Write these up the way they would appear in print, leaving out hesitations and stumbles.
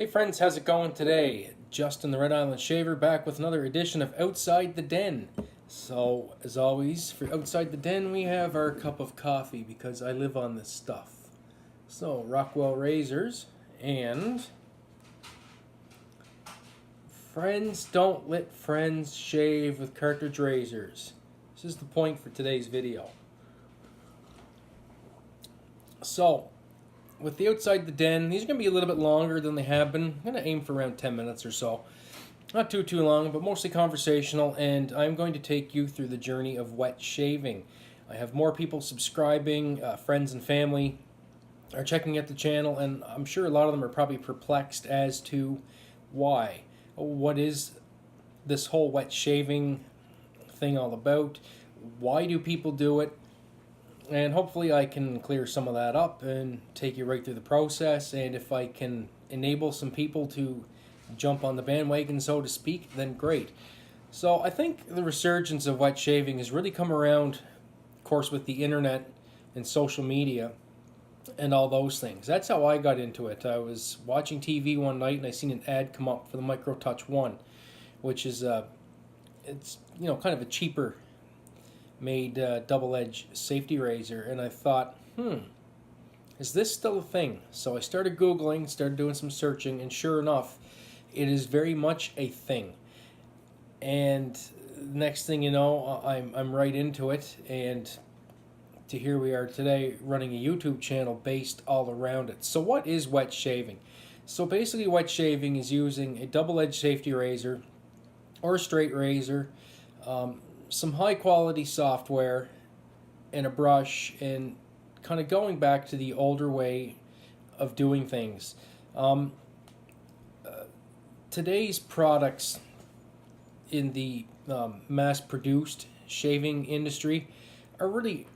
Hey friends, how's it going today? Justin the Red Island Shaver back with another edition of Outside the Den. So, as always, for Outside the Den, we have our cup of coffee because I live on this stuff. So, Rockwell razors and friends don't let friends shave with cartridge razors. This is the point for today's video. So, with the Outside the Den, these are going to be a little bit longer than they have been. I'm going to aim for around 10 minutes or so. Not too long, but mostly conversational, and I'm going to take you through the journey of wet shaving. I have more people subscribing, friends and family are checking out the channel, and I'm sure a lot of them are probably perplexed as to why. What is this whole wet shaving thing all about? Why do people do it? And hopefully I can clear some of that up and take you right through the process. And if I can enable some people to jump on the bandwagon, so to speak, then great. So I think the resurgence of wet shaving has really come around, of course, with the internet and social media and all those things. That's how I got into it. I was watching TV one night and I seen an ad come up for the MicroTouch 1, which is it's kind of a cheaper made double-edge safety razor, and I thought, is this still a thing? So I started Googling, started doing some searching, and sure enough, it is very much a thing. And next thing you know, I'm right into it, and here we are today running a YouTube channel based all around it. So what is wet shaving? So basically wet shaving is using a double-edged safety razor or a straight razor, some high quality software and a brush, and kind of going back to the older way of doing things. Today's products in the mass produced shaving industry are really,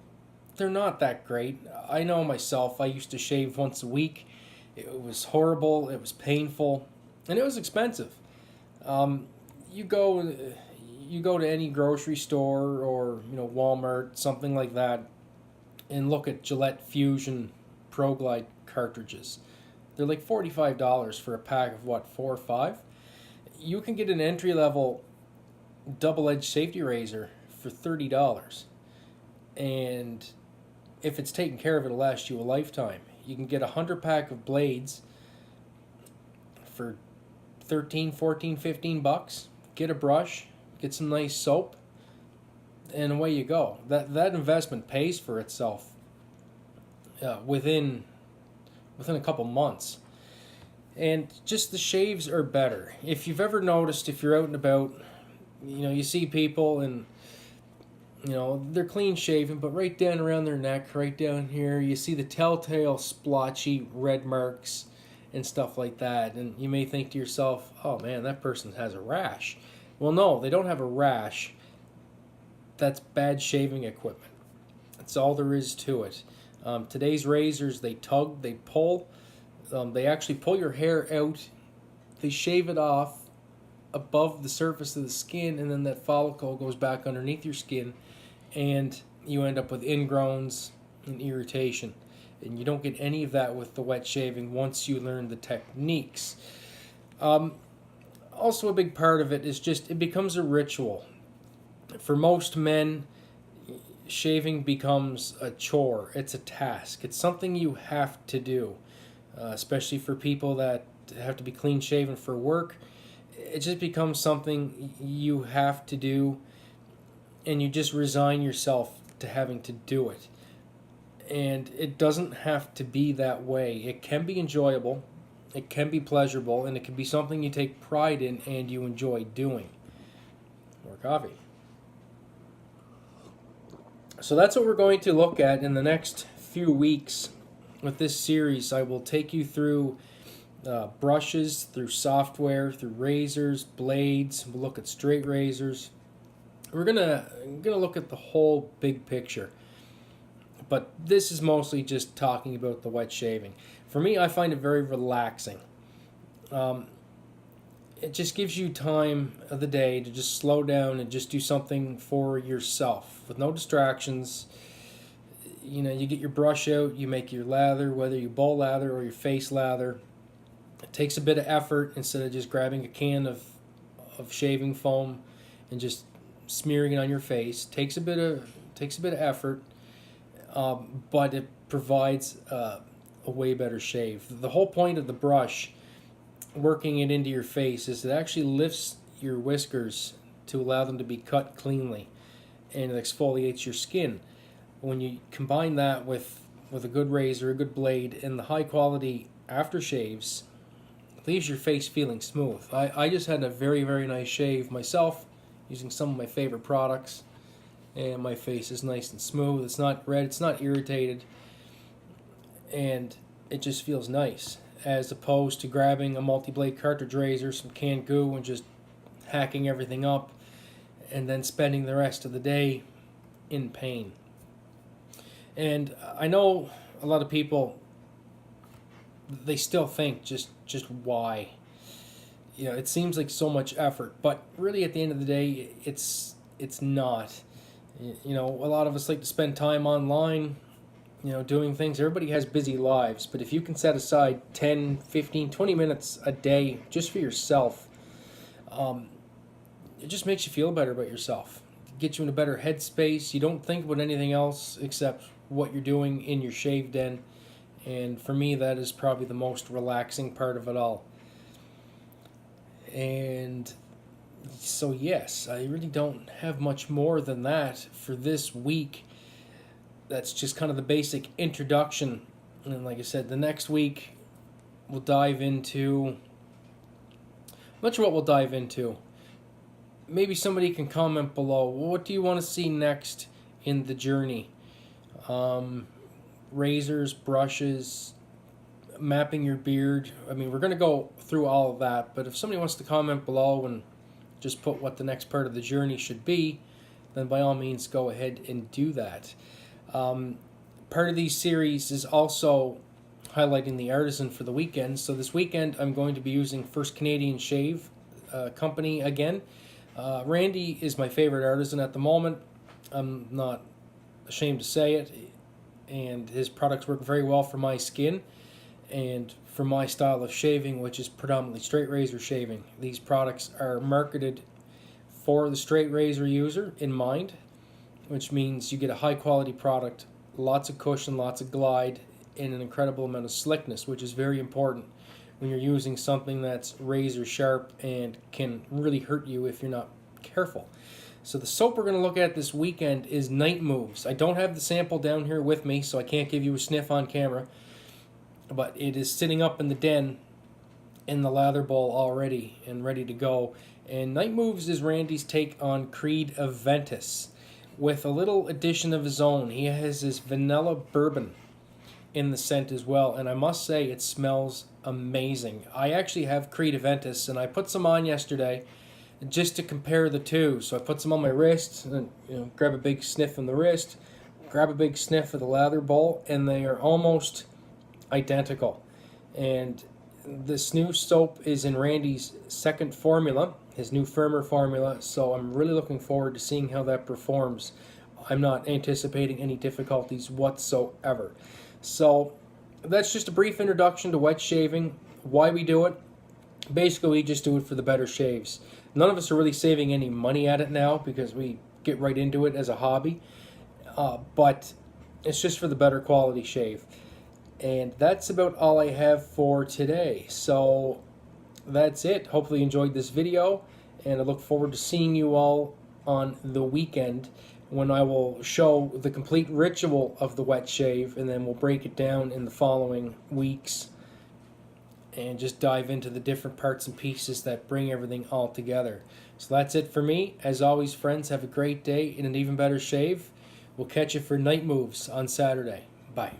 they're not that great. I know myself, I used to shave once a week. It was horrible, it was painful, and it was expensive. You go to any grocery store or Walmart, something like that, and look at Gillette Fusion Pro Glide cartridges. They're like $45 for a pack of 4 or 5. You can get an entry-level double-edged safety razor for $30, and if it's taken care of, it'll last you a lifetime. You can get a 100-pack of blades for 13, 14, 15 bucks. Get a brush, get some nice soap, and away you go. That investment pays for itself within a couple months. And just the shaves are better. If you've ever noticed, if you're out and about, you see people and they're clean shaven, but right down around their neck, right down here, you see the telltale splotchy red marks and stuff like that. And you may think to yourself, oh man, that person has a rash. Well, no, they don't have a rash. That's bad shaving equipment. That's all there is to it. Today's razors, they tug, they pull. They actually pull your hair out. They shave it off above the surface of the skin, and then that follicle goes back underneath your skin, and you end up with ingrowns and irritation. And you don't get any of that with the wet shaving once you learn the techniques. Also, a big part of it is just it becomes a ritual. For most men, shaving becomes a chore. It's a task. It's something you have to do, especially for people that have to be clean shaven for work. It just becomes something you have to do, and you just resign yourself to having to do it. And it doesn't have to be that way. It can be enjoyable. It can be pleasurable, and it can be something you take pride in and you enjoy doing. More coffee. So that's what we're going to look at in the next few weeks with this series. I will take you through brushes, through software, through razors, blades. We'll look at straight razors. We're gonna look at the whole big picture. But this is mostly just talking about the wet shaving. For me, I find it very relaxing. It just gives you time of the day to just slow down and just do something for yourself with no distractions. You get your brush out, you make your lather, whether you bowl lather or your face lather, It takes a bit of effort instead of just grabbing a can of shaving foam and just smearing it on your face. Takes a bit of effort, but it provides a way better shave. The whole point of the brush, working it into your face, is it actually lifts your whiskers to allow them to be cut cleanly, and it exfoliates your skin. When you combine that with a good razor, a good blade, and the high quality aftershaves, it leaves your face feeling smooth. I just had a very, very nice shave myself using some of my favorite products, and my face is nice and smooth. It's not red, it's not irritated, and it just feels nice, as opposed to grabbing a multi-blade cartridge razor, some canned goo, and just hacking everything up and then spending the rest of the day in pain. And I know a lot of people, they still think just why. You know, it seems like so much effort, but really at the end of the day, it's not. You know, a lot of us like to spend time online, you know, doing things. Everybody has busy lives, but if you can set aside 10, 15, 20 minutes a day just for yourself, it just makes you feel better about yourself. It gets you in a better headspace. You don't think about anything else except what you're doing in your shave den. And for me, that is probably the most relaxing part of it all. And so yes, I really don't have much more than that for this week. That's just kind of the basic introduction. And like I said, the next week we'll dive into... I'm not sure what we'll dive into. Maybe somebody can comment below. What do you want to see next in the journey? Razors, brushes, mapping your beard. I mean, we're going to go through all of that, but if somebody wants to comment below and just put what the next part of the journey should be, then by all means go ahead and do that. Part of these series is also highlighting the artisan for the weekend. So this weekend I'm going to be using First Canadian Shave Company again. Randy is my favorite artisan at the moment. I'm not ashamed to say it. And his products work very well for my skin and for my style of shaving, which is predominantly straight razor shaving. These products are marketed for the straight razor user in mind, which means you get a high quality product, lots of cushion, lots of glide, and an incredible amount of slickness, which is very important when you're using something that's razor sharp and can really hurt you if you're not careful. So the soap we're going to look at this weekend is Night Moves. I don't have the sample down here with me, so I can't give you a sniff on camera, but it is sitting up in the den in the lather bowl already and ready to go. And Night Moves is Randy's take on Creed Aventus with a little addition of his own. He has this vanilla bourbon in the scent as well, and I must say it smells amazing. I actually have Creed Aventus, and I put some on yesterday just to compare the two. So I put some on my wrist, and grab a big sniff in the wrist, grab a big sniff of the lather bowl, and they are almost identical. And this new soap is in Randy's second formula, his new firmer formula, so I'm really looking forward to seeing how that performs. I'm not anticipating any difficulties whatsoever. So that's just a brief introduction to wet shaving, why we do it. Basically, we just do it for the better shaves. None of us are really saving any money at it now because we get right into it as a hobby, but it's just for the better quality shave. And that's about all I have for today. So that's it. Hopefully you enjoyed this video, and I look forward to seeing you all on the weekend when I will show the complete ritual of the wet shave, and then we'll break it down in the following weeks and just dive into the different parts and pieces that bring everything all together. So that's it for me. As always, friends, have a great day and an even better shave. We'll catch you for Night Moves on Saturday. Bye.